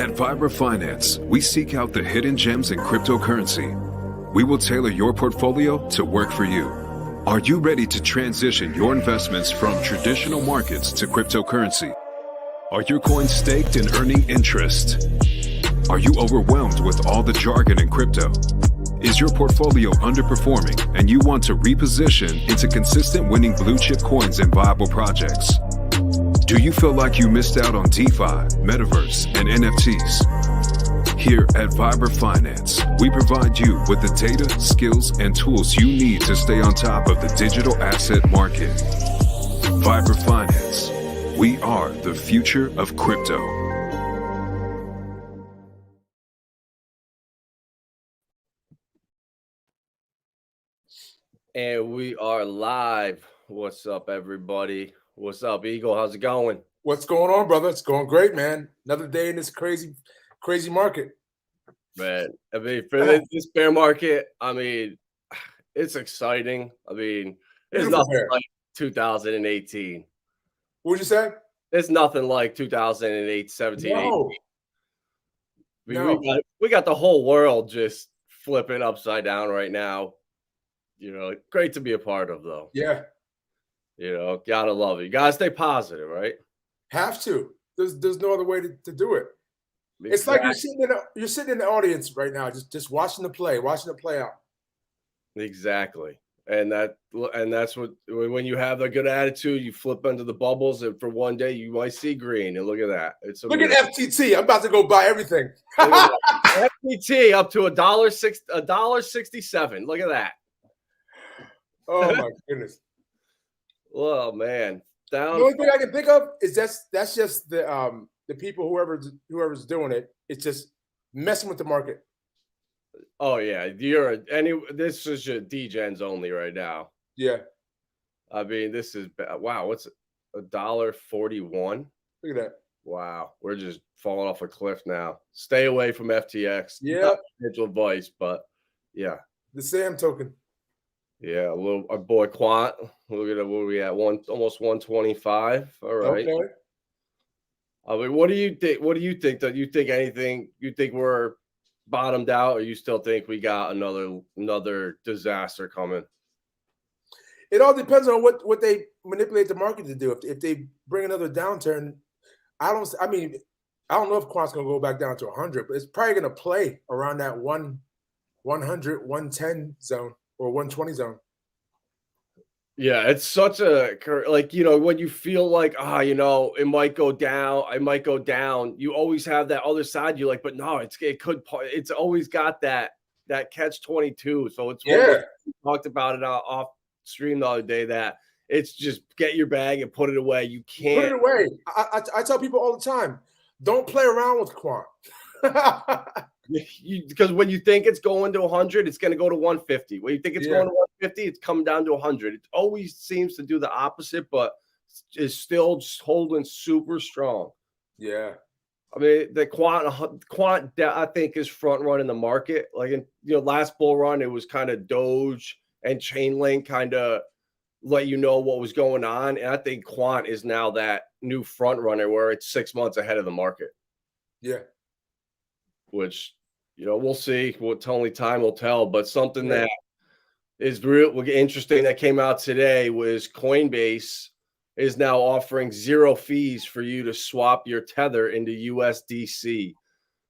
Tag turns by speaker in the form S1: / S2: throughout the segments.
S1: At Vibra Finance, we seek out the hidden gems in cryptocurrency. We will tailor your portfolio to work for you. Are you ready to transition your investments from traditional markets to cryptocurrency? Are your coins staked and earning interest? Are you overwhelmed with all the jargon in crypto? Is your portfolio underperforming and you want to reposition into consistent winning blue chip coins and viable projects? Do you feel like you missed out on DeFi, Metaverse, and NFTs? Here at Vibra Finance, we provide you with the data, skills, and tools you need to stay on top of the digital asset market. Vibra Finance. We are the future of crypto.
S2: And we are live. What's up, everybody? What's up, Eagle? How's it going?
S3: What's going on, brother? It's going great, man. Another day in this crazy market.
S2: Man, I mean, for this bear market, I mean, it's exciting. I mean, it's nothing like 2018.
S3: What would you say?
S2: It's nothing like 2008, 17,
S3: no.
S2: 18. I mean, we got the whole world just flipping upside down right now. You know, great to be a part of, though.
S3: Yeah.
S2: You know, gotta love it. You gotta stay positive, right?
S3: Have to. There's no other way to do it. Exactly. It's like you're sitting in the audience right now, just watching it play out.
S2: Exactly. And that's what, when you have a good attitude, you flip under the bubbles, and for one day you might see green. And look at that.
S3: Look at FTT. I'm about to go buy everything.
S2: FTT up to $1.67. Look at that.
S3: Oh my goodness.
S2: Oh man.
S3: The only thing I can think of is that's just the people, whoever's doing it, it's just messing with the market.
S2: Oh yeah, this is your degens only right now.
S3: Yeah.
S2: I mean, this is wow, what's $1.41?
S3: Look at that.
S2: Wow, we're just falling off a cliff now. Stay away from FTX.
S3: Yeah.
S2: Financial advice, but yeah.
S3: The Sam token.
S2: Yeah, our boy Quant. Look at where we at, almost 125. All right.
S3: Okay.
S2: I mean, what do you think? What do you think? That you think anything? You think we're bottomed out, or you still think we got another disaster coming?
S3: It all depends on what they manipulate the market to do. If they bring another downturn, I don't know if Quant's gonna go back down to 100, but it's probably gonna play around that 100, 110 zone. Or 120 zone.
S2: Yeah, it's such a, like, you know, when you feel like, you know, it might go down, you always have that other side. You're like, but no, it's always got that catch 22. So it's we talked about it off stream the other day, that it's just get your bag and put it away. You can't
S3: put it away. I tell people all the time, don't play around with Quant.
S2: Because when you think it's going to 100, it's going to go to 150. When you think it's going to 150, it's come down to 100. It always seems to do the opposite, but is still just holding super strong.
S3: Yeah.
S2: I mean, the Quant, I think, is front running the market. Like in last bull run, it was kind of Doge and Chainlink kind of let you know what was going on. And I think Quant is now that new front runner where it's 6 months ahead of the market.
S3: Yeah.
S2: Which, we'll see. Only time will tell. But something that is real interesting that came out today was Coinbase is now offering 0 fees for you to swap your Tether into USDC.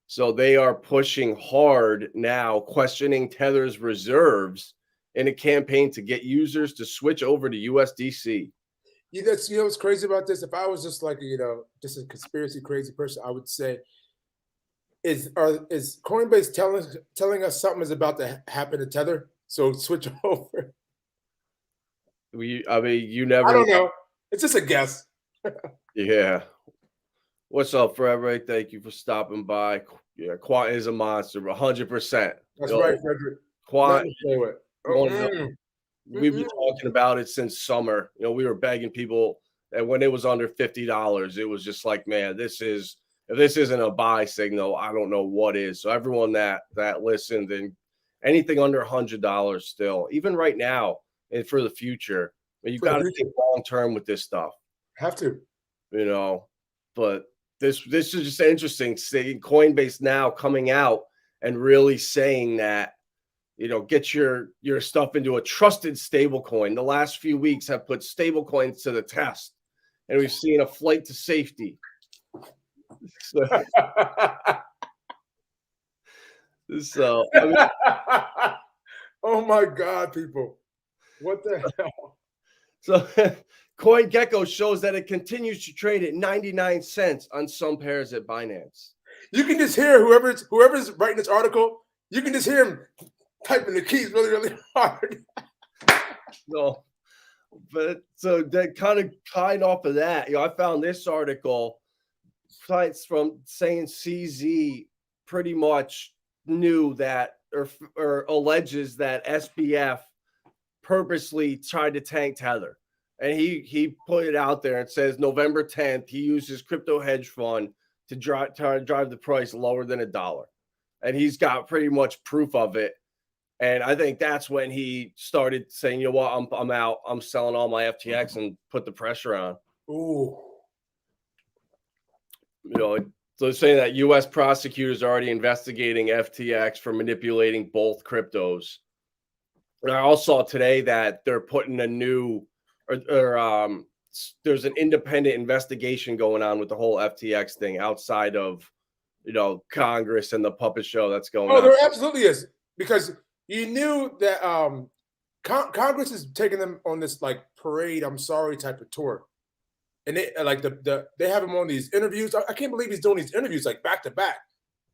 S2: So they are pushing hard now, questioning Tether's reserves in a campaign to get users to switch over to USDC.
S3: What's crazy about this? If I was just like just a conspiracy crazy person, I would say, Is Coinbase telling us something is about to happen to Tether? So switch over.
S2: You never.
S3: I don't know. It's just a guess.
S2: Yeah. What's up, Frederick? Thank you for stopping by. Yeah, Quant is a monster, 100%.
S3: That's right, Frederick.
S2: Quant. We've been talking about it since summer. We were begging people, and when it was under $50, it was just like, man, if this isn't a buy signal, I don't know what is. So everyone that listened, and anything under $100 still, even right now and for the future, you've got to think long term with this stuff.
S3: Have to.
S2: But this is just interesting. Seeing Coinbase now coming out and really saying that, get your stuff into a trusted stable coin. The last few weeks have put stable coins to the test, and we've seen a flight to safety. So I mean,
S3: oh my God, people. What the hell?
S2: So CoinGecko shows that it continues to trade at 99 cents on some pairs at Binance.
S3: You can just hear whoever's writing this article, you can just hear him typing the keys really, really hard.
S2: So, but so that kind off of that, I found this article from saying CZ pretty much knew that or alleges that SBF purposely tried to tank Tether. And he put it out there and says November 10th, he used his crypto hedge fund to try to drive the price lower than $1. And he's got pretty much proof of it. And I think that's when he started saying, you know what, I'm out. I'm selling all my FTX and put the pressure on.
S3: Ooh.
S2: So saying that U.S. prosecutors are already investigating FTX for manipulating both cryptos. And I also saw today that they're putting a new there's an independent investigation going on with the whole FTX thing outside of, Congress and the puppet show that's going on.
S3: Oh, there absolutely is. Because you knew that Congress is taking them on this like parade, I'm sorry type of tour. And they like they have him on these interviews. I can't believe he's doing these interviews like back to back,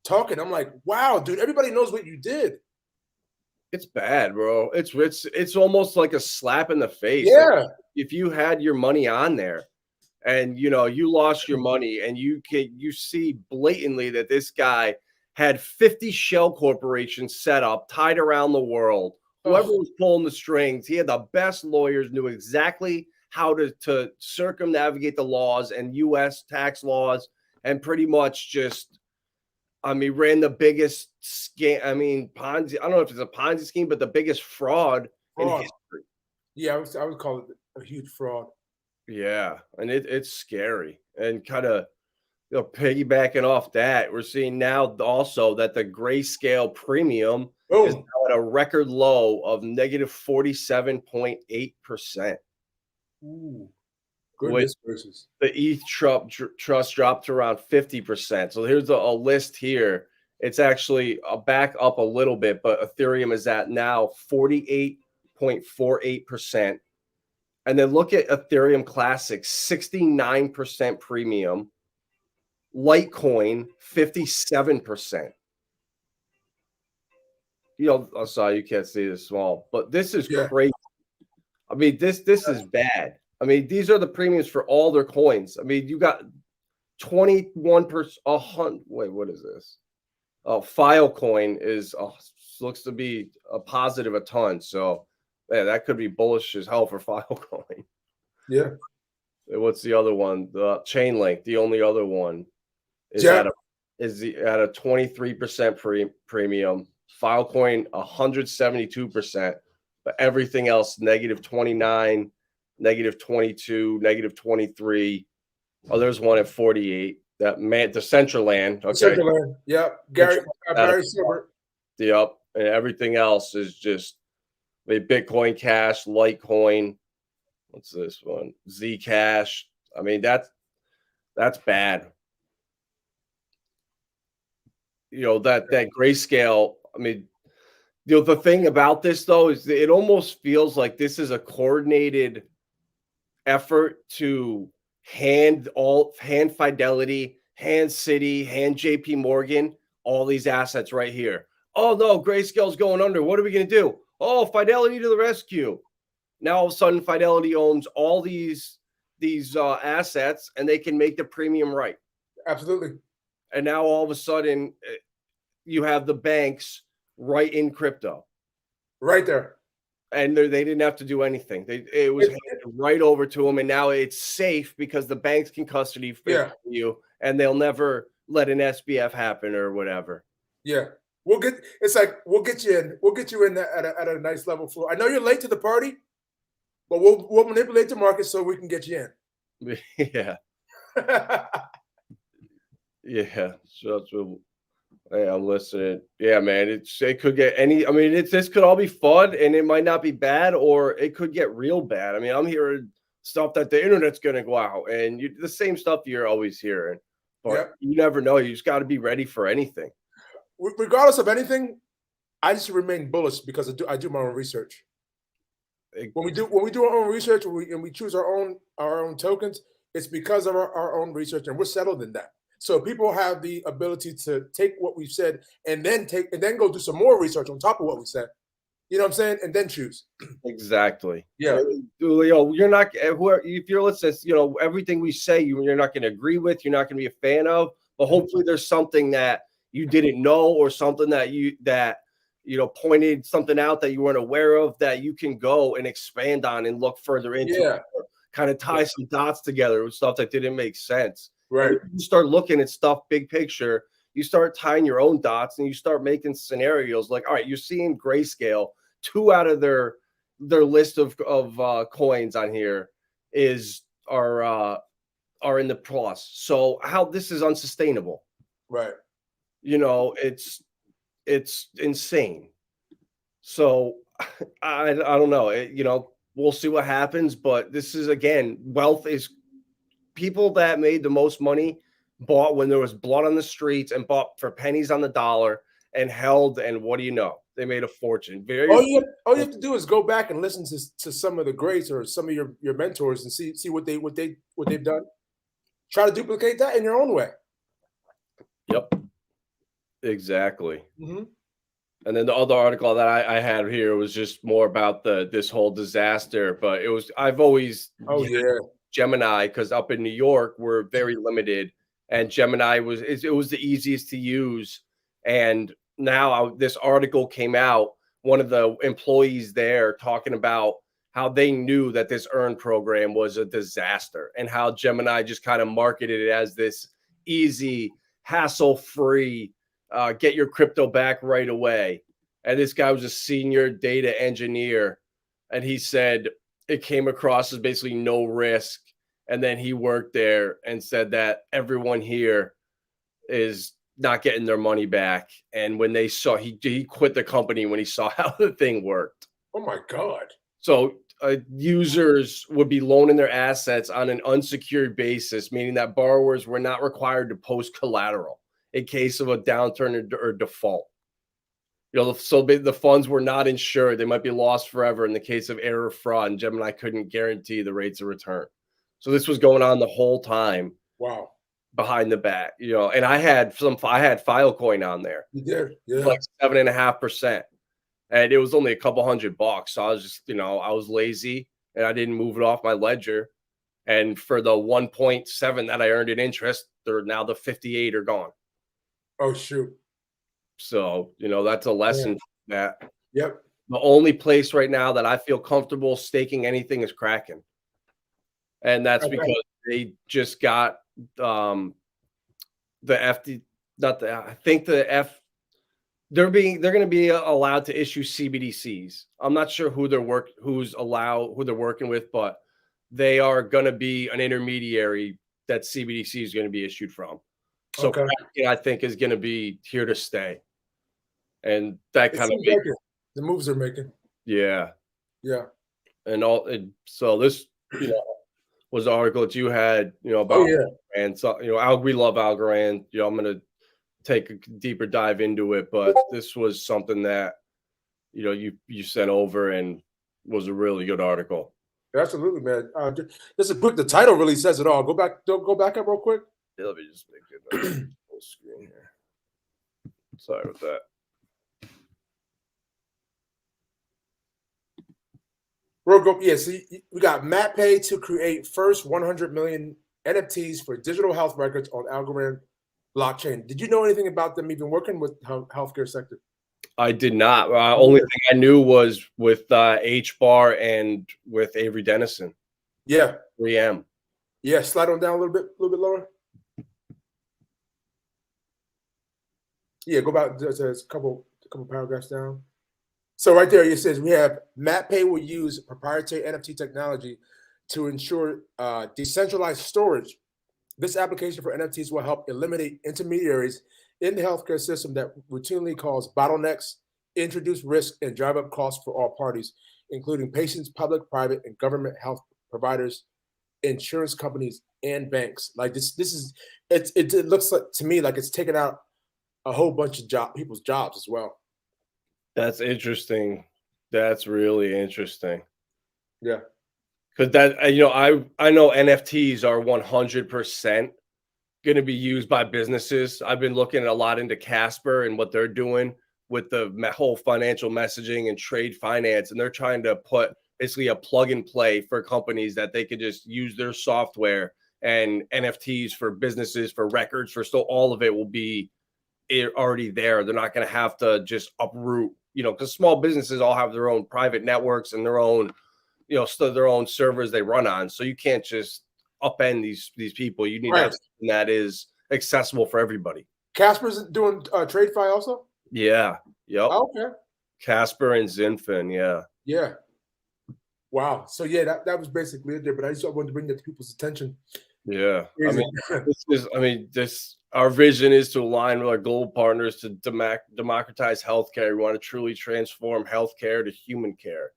S3: talking. I'm like, wow, dude, everybody knows what you did.
S2: It's bad, bro. It's almost like a slap in the face.
S3: Yeah.
S2: Like, if you had your money on there and you lost your money and you see blatantly that this guy had 50 shell corporations set up, tied around the world. Whoever was pulling the strings, he had the best lawyers, knew exactly how to circumnavigate the laws and U.S. tax laws, and pretty much just, ran the biggest scam. Ponzi. I don't know if it's a Ponzi scheme, but the biggest fraud in history.
S3: Yeah, I would call it a huge fraud.
S2: Yeah, and it's scary. And kind of, piggybacking off that, we're seeing now also that the Grayscale premium is now at a record low of negative 47.8%.
S3: Ooh, goodness gracious.
S2: The ETH trust dropped to around 50%. So here's a list here. It's actually back up a little bit, but Ethereum is at now 48.48%. And then look at Ethereum Classic, 69% premium. Litecoin, 57%. I'm sorry, you can't see this small, but this is crazy. This is bad. These are the premiums for all their coins. You got 21%. Wait, what is this? Oh, Filecoin looks to be a positive a ton. So, man, that could be bullish as hell for Filecoin.
S3: Yeah.
S2: What's the other one? The Chainlink, the only other one, is at a 23% premium. Filecoin 172%, but everything else negative 29, negative 22, negative 23. Oh, there's one at 48. The Decentraland. Okay.
S3: Decentraland. Yep. Barry Silbert.
S2: Yep. And everything else is just Bitcoin Cash, Litecoin. What's this one? Zcash. That's bad. That Grayscale. The thing about this though is it almost feels like this is a coordinated effort to hand Fidelity, hand Citi, hand JP Morgan, all these assets right here. Oh no, Grayscale's going under. What are we going to do? Oh, Fidelity to the rescue. Now all of a sudden Fidelity owns all these assets and they can make the premium right.
S3: Absolutely.
S2: And now all of a sudden you have the banks right in crypto.
S3: Right there.
S2: And they didn't have to do anything. It was handed right over to them. And now it's safe because the banks can custody for you and they'll never let an SBF happen or whatever.
S3: Yeah. We'll get you in. We'll get you in at a nice level floor. I know you're late to the party, but we'll manipulate the market so we can get you in.
S2: Yeah. Yeah. So hey, I'm listening. Yeah, man. It could get any. I mean, this could all be fun, and it might not be bad, or it could get real bad. I mean, I'm hearing stuff that the internet's going to go out, and the same stuff you're always hearing. But
S3: Yep.
S2: you never know. You just got to be ready for anything.
S3: Regardless of anything, I just remain bullish because I do my own research. When we do our own research and we choose our own tokens, it's because of our own research, and we're settled in that. So people have the ability to take what we've said and then go do some more research on top of what we said. You know what I'm saying? And then choose.
S2: Exactly.
S3: Yeah.
S2: You're not if you're listening, everything we say you're not going to agree with, you're not going to be a fan of, but hopefully there's something that you didn't know, or something that pointed something out that you weren't aware of, that you can go and expand on and look further into.
S3: Yeah.
S2: Kind of tie some dots together with stuff that didn't make sense.
S3: Right.
S2: You start looking at stuff big picture, you start tying your own dots, and you start making scenarios like, all right, you're seeing Grayscale, 2 out of their list of coins on here are in the plus. So how this is unsustainable.
S3: Right.
S2: It's insane. So I don't know. We'll see what happens, but this is, again, wealth is people that made the most money bought when there was blood on the streets, and bought for pennies on the dollar, and held, and what do you know? They made a fortune.
S3: All you have to do is go back and listen to some of the greats or some of your mentors and see what they've done. Try to duplicate that in your own way.
S2: Yep. Exactly.
S3: Mm-hmm.
S2: And then the other article that I had here was just more about this whole disaster, but I've always Gemini, because up in New York we're very limited, and Gemini was the easiest to use. And now this article came out, one of the employees there talking about how they knew that this earn program was a disaster, and how Gemini just kind of marketed it as this easy, hassle-free, get your crypto back right away. And this guy was a senior data engineer, and he said it came across as basically no risk. And then he worked there and said that everyone here is not getting their money back. And when they saw, he quit the company when he saw how the thing worked.
S3: Oh my God.
S2: So users would be loaning their assets on an unsecured basis, meaning that borrowers were not required to post collateral in case of a downturn or default. So the funds were not insured. They might be lost forever in the case of error, fraud, and Gemini couldn't guarantee the rates of return. So this was going on the whole time.
S3: Wow.
S2: Behind the back, and I had Filecoin on there.
S3: You did, yeah.
S2: Like 7.5%. And it was only a couple $100. So I was just, I was lazy and I didn't move it off my ledger. And for the 1.7 that I earned in interest, now the 58 are gone.
S3: Oh, shoot.
S2: So, that's a lesson. That
S3: Yep.
S2: The only place right now that I feel comfortable staking anything is Kraken. And that's because they just got the FD, I think the F, they're going to be allowed to issue CBDCs. I'm not sure who they're working with, but they are going to be an intermediary that CBDC is going to be issued from. So I think is going to be here to stay. And that kind of
S3: the moves they're making.
S2: Yeah.
S3: Yeah.
S2: So this, was the article that you had, about, and so, we love Algorand. I'm going to take a deeper dive into it, but this was something that, you sent over and was a really good article.
S3: Absolutely, man. Just a quick, the title really says it all. Go back up real quick.
S2: Yeah, let me just make it full screen here. Sorry about that.
S3: See, we got MatPay to create first 100 million NFTs for digital health records on Algorand blockchain. Did you know anything about them even working with healthcare sector?
S2: I did not. Only thing I knew was with HBAR and with Avery Dennison.
S3: Yeah.
S2: 3M.
S3: Yeah, slide on down a little bit lower. Yeah, go back. There's a couple paragraphs down. So right there, it says we have MatPay will use proprietary NFT technology to ensure decentralized storage This application for NFTs will help eliminate intermediaries in the healthcare system that routinely cause bottlenecks, introduce risk, and drive up costs for all parties, including patients, public, private, and government health providers, insurance companies, and banks. Like this is it looks like to me like it's taken out a whole bunch of people's jobs as well.
S2: That's interesting. That's really interesting.
S3: Yeah.
S2: Because that I know NFTs are 100% going to be used by businesses. I've been looking a lot into Casper and what they're doing with the whole financial messaging and trade finance, and they're trying to put basically a plug and play for companies that they could just use their software, and NFTs for businesses, for records, for still all of it will be already there. They're not going to have to just uproot, because small businesses all have their own private networks and their own, still their own servers they run on. So you can't just upend these people. You need to have something that is accessible for everybody.
S3: Casper's doing TradeFi also?
S2: Yeah. Yep.
S3: Oh, okay.
S2: Casper and Zinfin. Yeah.
S3: Yeah. Wow. So yeah, that was basically it there, but I just wanted to bring that to people's attention.
S2: Yeah. Our vision is to align with our global partners to democratize healthcare. We want to truly transform healthcare to human care.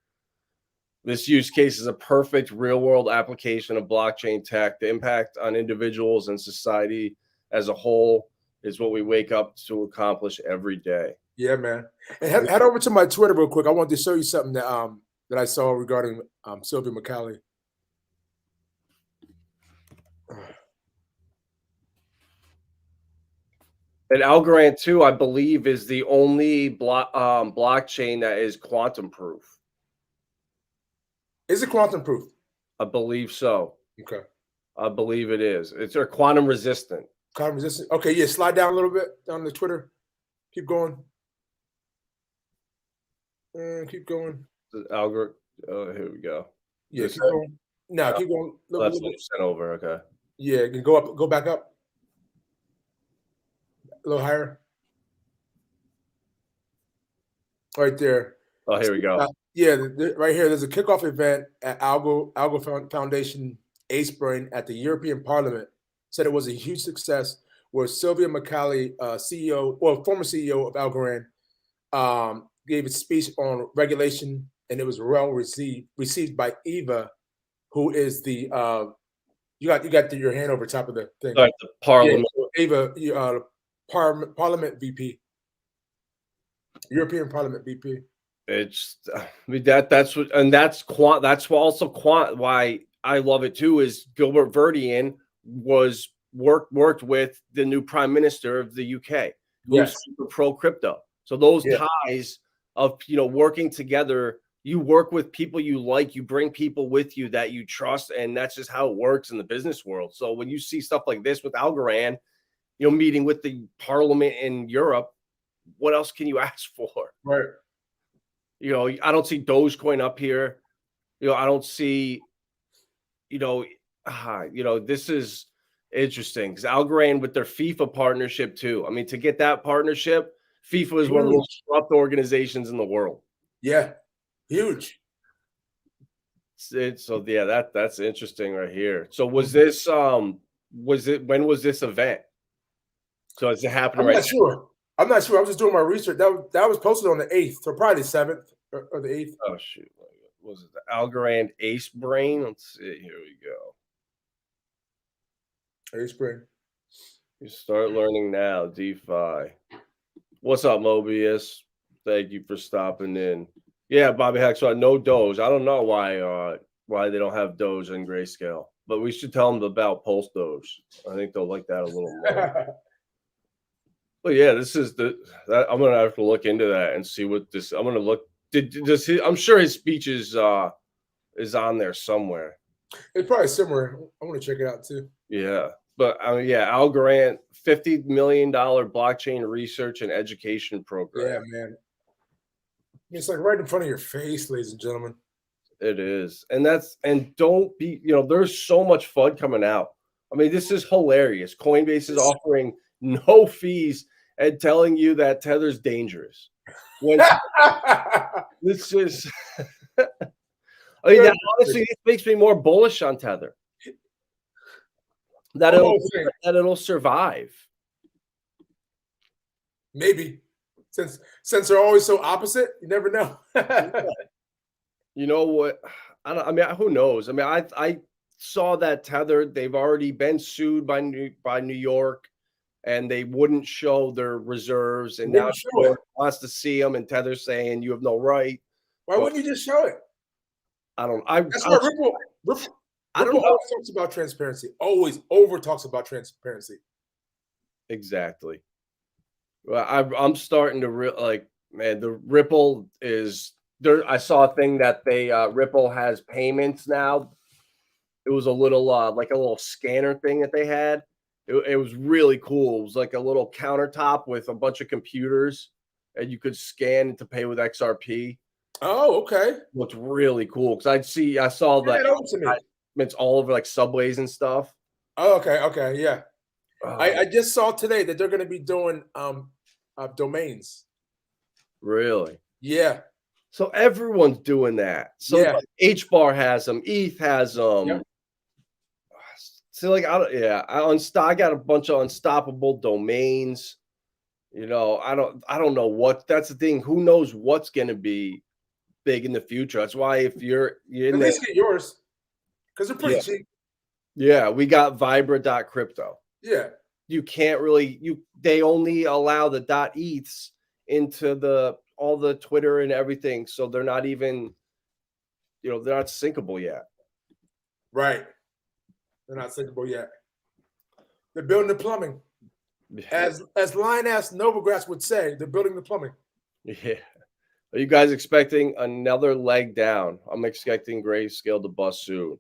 S2: This use case is a perfect real-world application of blockchain tech. The impact on individuals and society as a whole is what we wake up to accomplish every day.
S3: Yeah, man. And head over to my Twitter real quick. I wanted to show you something that I saw regarding Sylvia McCallie.
S2: And Algorand 2, I believe, is the only blockchain that is quantum proof.
S3: Is it quantum proof?
S2: I believe so.
S3: Okay.
S2: I believe it is. It's quantum resistant.
S3: Quantum resistant. Okay, yeah. Slide down a little bit down the Twitter. Keep going. Keep going.
S2: Here we go.
S3: Yeah, keep going. No, keep going.
S2: That's sent over. Okay.
S3: Yeah, you can go up. Go back up. A little higher. Right there.
S2: Oh, here we go.
S3: Right here. There's a kickoff event at Algo Foundation Acebrain at the European Parliament. Said it was a huge success. Where Sylvia McCallie, former CEO of Algorand, gave a speech on regulation, and it was well received by Eva, who is the you got your hand over top of the thing.
S2: Right, the Parliament.
S3: Yeah, Eva, Parliament VP, European Parliament VP.
S2: It's that's also why I love it too. Is Gilbert Verdian was worked with the new Prime Minister of the UK, who's super pro crypto. So those ties of working together, you work with people you like, you bring people with you that you trust, and that's just how it works in the business world. So when you see stuff like this with Algorand, meeting with the Parliament in Europe, what else can you ask for?
S3: Right.
S2: I don't see Dogecoin up here. I don't see, this is interesting because Algorand with their FIFA partnership too. I mean, to get that partnership, FIFA is one of the most corrupt organizations in the world.
S3: Yeah, huge.
S2: That's interesting right here. So was this when was this event? So is it happening right now?
S3: I'm not sure. I was just doing my research. That was posted on the 8th, so probably the 7th or the 8th.
S2: Oh shoot! Was it the Algorand Acebrain? Let's see. Here we go.
S3: Acebrain.
S2: You start learning now. DeFi. What's up, Mobius? Thank you for stopping in. Yeah, Bobby Hexaw, no Doge. I don't know why they don't have Doge in Grayscale, but we should tell them about Pulse Doge. I think they'll like that a little more. But yeah, this is I'm gonna have to look into that and see what this. I'm gonna look. I'm sure his speech is on there somewhere.
S3: It's probably somewhere. I want to check it out too.
S2: Yeah, but Algorand, $50 million blockchain research and education program.
S3: Yeah, man. It's like right in front of your face, ladies and gentlemen.
S2: It is, and don't be. There's so much FUD coming out. I mean, this is hilarious. Coinbase is offering no fees and telling you that Tether's dangerous. This is, honestly, it makes me more bullish on Tether. that
S3: Almost same.
S2: it'll survive.
S3: Maybe since they're always so opposite, you never know.
S2: You know what? I mean, who knows? I mean, I saw that Tether, they've already been sued by New York, and they wouldn't show their reserves, and now
S3: Wouldn't
S2: New
S3: show it.
S2: York wants to see them, and Tether's saying you have no right.
S3: Why wouldn't you just show it?
S2: I don't.
S3: That's why Ripple
S2: I don't know.
S3: always talks about transparency. Always over talks about transparency.
S2: Exactly. Well, I'm starting to like, man, the Ripple is there. I saw a thing that they Ripple has payments now. It was a little like a little scanner thing that they had. It was really cool. It was like a little countertop with a bunch of computers, and you could scan to pay with XRP.
S3: Oh, okay.
S2: Looked really cool because I saw
S3: Get that over to me.
S2: it's all over like subways and stuff.
S3: Oh, okay, yeah. I just saw today that they're going to be doing domains.
S2: Really?
S3: Yeah.
S2: So everyone's doing that. So
S3: Yeah.
S2: like HBAR has them, ETH has them.
S3: Yep.
S2: So like I got a bunch of unstoppable domains. You know, I don't know what. That's the thing. Who knows what's going to be big in the future? That's why if you're in
S3: At least get yours because they're pretty cheap.
S2: Yeah, we got Vibra.crypto.
S3: Yeah.
S2: You can't really they only allow the .eths into all the Twitter and everything, so they're not even, they're not syncable yet.
S3: Right. They're not syncable yet. They're building the plumbing. As Lion-ass Novograss would say, they're building the plumbing.
S2: Yeah. Are you guys expecting another leg down? I'm expecting Grayscale to bust soon.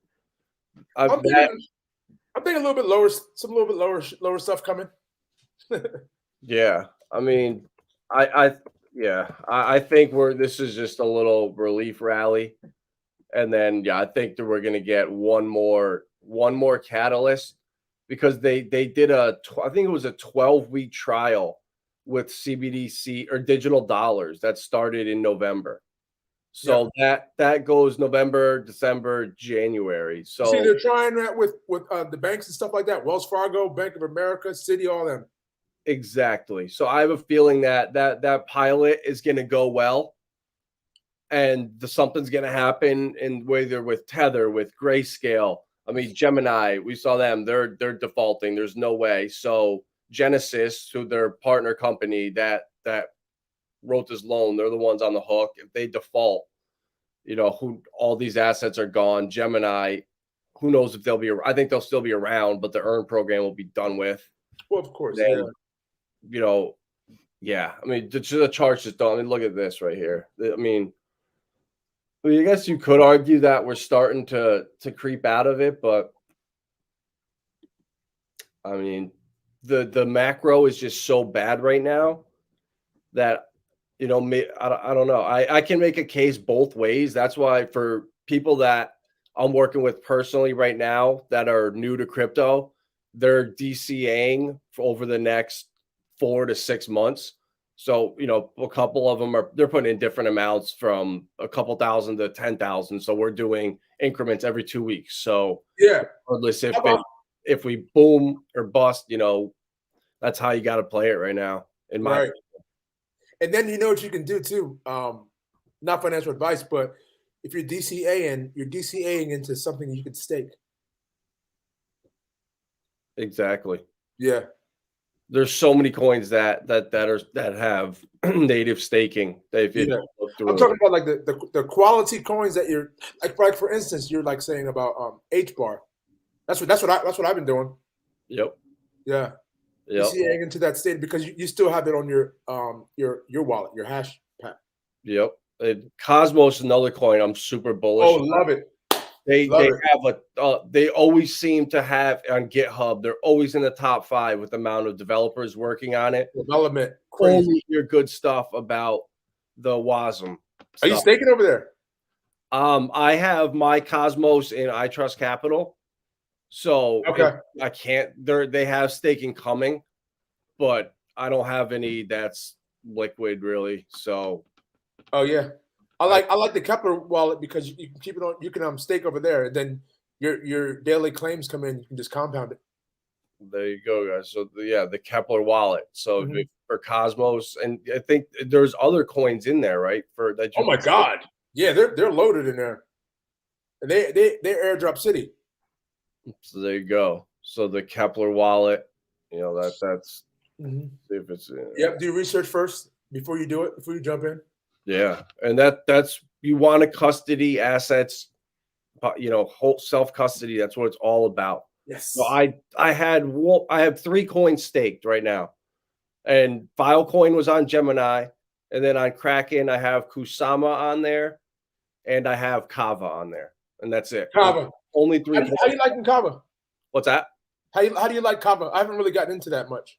S3: I'm thinking a little bit lower, lower stuff coming.
S2: Yeah. I mean, I think this is just a little relief rally. And then I think that we're gonna get one more catalyst, because they did I think it was a 12-week trial with CBDC or digital dollars that started in November. So that goes November, December, January. So
S3: see, they're trying that with the banks and stuff like that. Wells Fargo, Bank of America, Citi, all them.
S2: Exactly. So I have a feeling that pilot is going to go well, and something's going to happen, in whether with Tether, with Grayscale. I mean, Gemini, we saw them. They're defaulting. There's no way. So Genesis, who their partner company that wrote this loan, they're the ones on the hook. If they default, who all these assets are gone. Gemini, who knows if they'll be? I think they'll still be around, but the earn program will be done with.
S3: Well, of course.
S2: Then, I mean, the charts just don't. I mean, look at this right here. I mean, I guess you could argue that we're starting to creep out of it, but I mean, the macro is just so bad right now that I don't know. I can make a case both ways. That's why for people that I'm working with personally right now that are new to crypto, they're DCAing for over the next 4 to 6 months. So, a couple of them they're putting in different amounts from a couple thousand to 10,000. So we're doing increments every 2 weeks. So regardless if we boom or bust, that's how you got to play it right now. In my opinion.
S3: And then you know what you can do too. Not financial advice, but if you're DCAing into something you can stake.
S2: Exactly.
S3: Yeah.
S2: There's so many coins that have native staking.
S3: I'm talking about like the quality coins that you're like for instance, you're like saying about HBAR. That's what I've been doing.
S2: Yep.
S3: Yeah.
S2: Yep.
S3: DCAing into that state because you still have it on your wallet, your hash pack.
S2: Yep. Cosmos is another coin I'm super bullish.
S3: Oh, love it.
S2: They always seem to have on GitHub. They're always in the top 5 with the amount of developers working on it.
S3: Development. Crazy.
S2: Only hear good stuff about the WASM.
S3: Are you staking over there?
S2: I have my Cosmos in iTrust Capital. So I can't. They have staking coming, but I don't have any that's liquid really. So.
S3: Oh yeah. I like the Kepler wallet because you can keep it on. You can stake over there, and then your daily claims come in. You can just compound it.
S2: There you go, guys. So the Kepler wallet. So
S3: Mhm.
S2: for Cosmos, and I think there's other coins in there, right? For that.
S3: Oh my God. Yeah, they're loaded in there. And they're airdrop city.
S2: So there you go. So the Kepler wallet, that's
S3: Mhm.
S2: see if it's
S3: Yep. Do research first before you do it, before you jump in.
S2: yeah, and that's you want to custody assets, whole self custody. That's what it's all about.
S3: Yes.
S2: So I have 3 coins staked right now, and Filecoin was on Gemini, and then on Kraken I have Kusama on there, and I have Kava on there, and that's it.
S3: Kava.
S2: Only 3.
S3: How you liking Kava?
S2: What's that?
S3: How do you like Kava? I haven't really gotten into that much.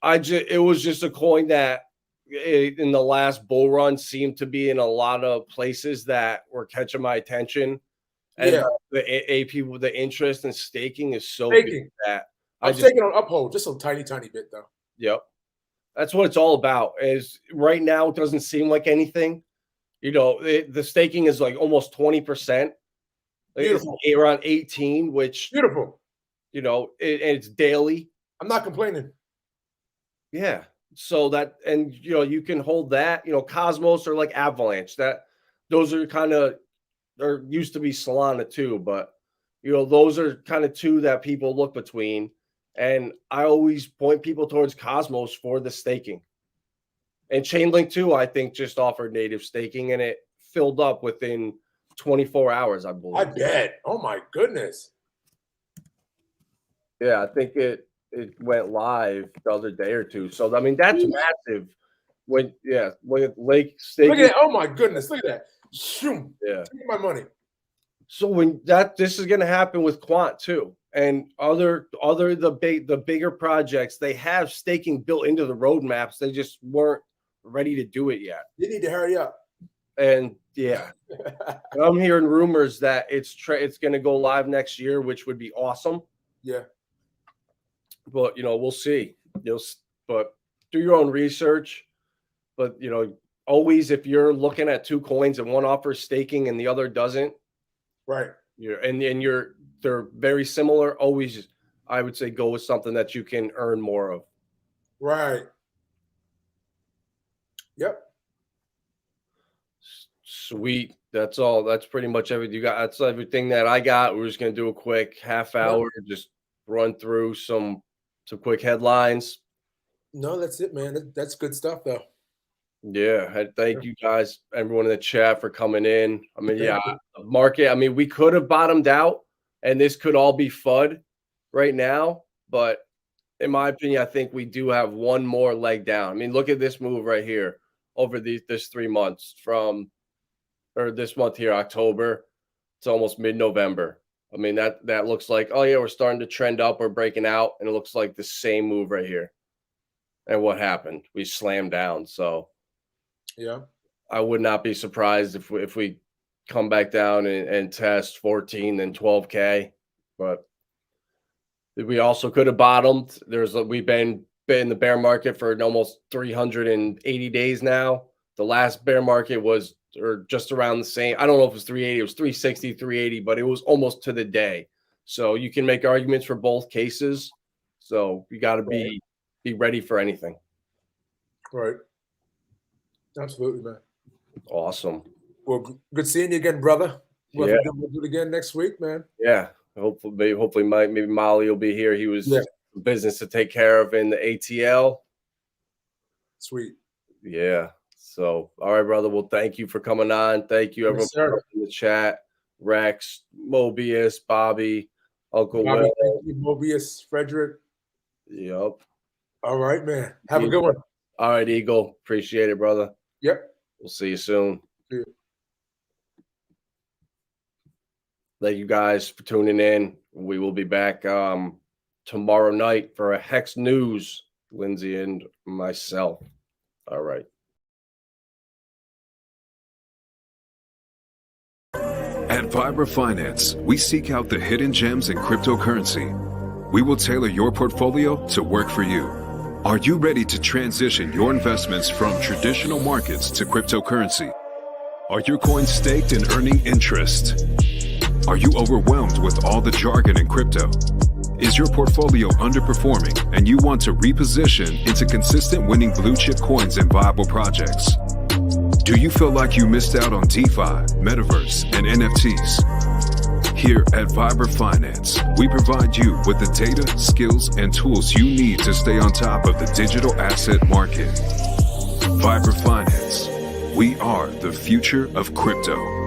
S2: It was just a coin that in the last bull run seemed to be in a lot of places that were catching my attention. And
S3: Yeah.
S2: the AP, the interest in staking is so
S3: Staking.
S2: big that
S3: I'm staking on Uphold, just a tiny bit though.
S2: Yep. That's what it's all about. Is right now it doesn't seem like anything. The staking is like almost 20%. It's around 18, which
S3: beautiful.
S2: It's daily.
S3: I'm not complaining.
S2: Yeah. So that, and you can hold that, Cosmos or like Avalanche, those are kind of, there used to be Solana too, but those are kind of 2 that people look between. And I always point people towards Cosmos for the staking. And Chainlink too, I think, just offered native staking, and it filled up within 24 hours, I believe.
S3: I bet. Oh my goodness.
S2: Yeah, I think it went live the other day or 2. So I mean, that's massive. When Lake staking.
S3: Look at that. Oh my goodness. Look at that. Shoom.
S2: Yeah.
S3: Take my money.
S2: So this is going to happen with Quant too, and the bigger projects, they have staking built into the roadmaps. They just weren't ready to do it yet.
S3: You need to hurry up.
S2: And yeah, I'm hearing rumors that it's going to go live next year, which would be awesome.
S3: Yeah.
S2: But we'll see. But do your own research. But always, if you're looking at 2 coins and one offers staking and the other doesn't,
S3: right?
S2: They're very similar. Always, I would say, go with something that you can earn more of.
S3: Right. Yep.
S2: Sweet. That's all. That's pretty much everything you got. That's everything that I got. We're just gonna do a quick half hour, just run through some quick headlines.
S3: No, that's it, man. That's good stuff, though.
S2: Yeah, thank you guys, everyone in the chat, for coming in. I mean, market. I mean, we could have bottomed out, and this could all be FUD right now. But in my opinion, I think we do have one more leg down. I mean, look at this move right here over this 3 months this month here, October. It's almost mid-November. I mean, that looks like, oh yeah, we're starting to trend up. We're breaking out, and it looks like the same move right here. And what happened? We slammed down. So.
S3: Yeah,
S2: I would not be surprised if we come back down and test 14 and 12K, but we also could have bottomed. We've been in the bear market for almost 380 days now. The last bear market was just around the same. I don't know if it was 380, it was 360, 380, but it was almost to the day. So you can make arguments for both cases. So you got to be ready for anything.
S3: Right. Absolutely, man.
S2: Awesome.
S3: Well, good seeing you again, brother. We'll do it again next week, man.
S2: Yeah. Hopefully, maybe Molly will be here. He was business to take care of in the ATL.
S3: Sweet.
S2: Yeah. So, all right, brother. Well, thank you for coming on. Thank you, everyone in the chat. Rex, Mobius, Bobby, Uncle Will.
S3: Thank you, Mobius, Frederick.
S2: Yep.
S3: All right, man. Have a good one.
S2: All right, Eagle. Appreciate it, brother.
S3: Yep.
S2: We'll see you soon.
S3: See you.
S2: Thank you guys for tuning in. We will be back tomorrow night for a Hex News, Lindsay and myself. All right.
S1: At Vibra Finance, we seek out the hidden gems in cryptocurrency. We will tailor your portfolio to work for you. Are you ready to transition your investments from traditional markets to cryptocurrency? Are your coins staked and earning interest? Are you overwhelmed with all the jargon in crypto? Is your portfolio underperforming and you want to reposition into consistent winning blue chip coins and viable projects? Do you feel like you missed out on DeFi, Metaverse, and NFTs? Here at Vibra Finance, we provide you with the data, skills, and tools you need to stay on top of the digital asset market. Vibra Finance. We are the future of crypto.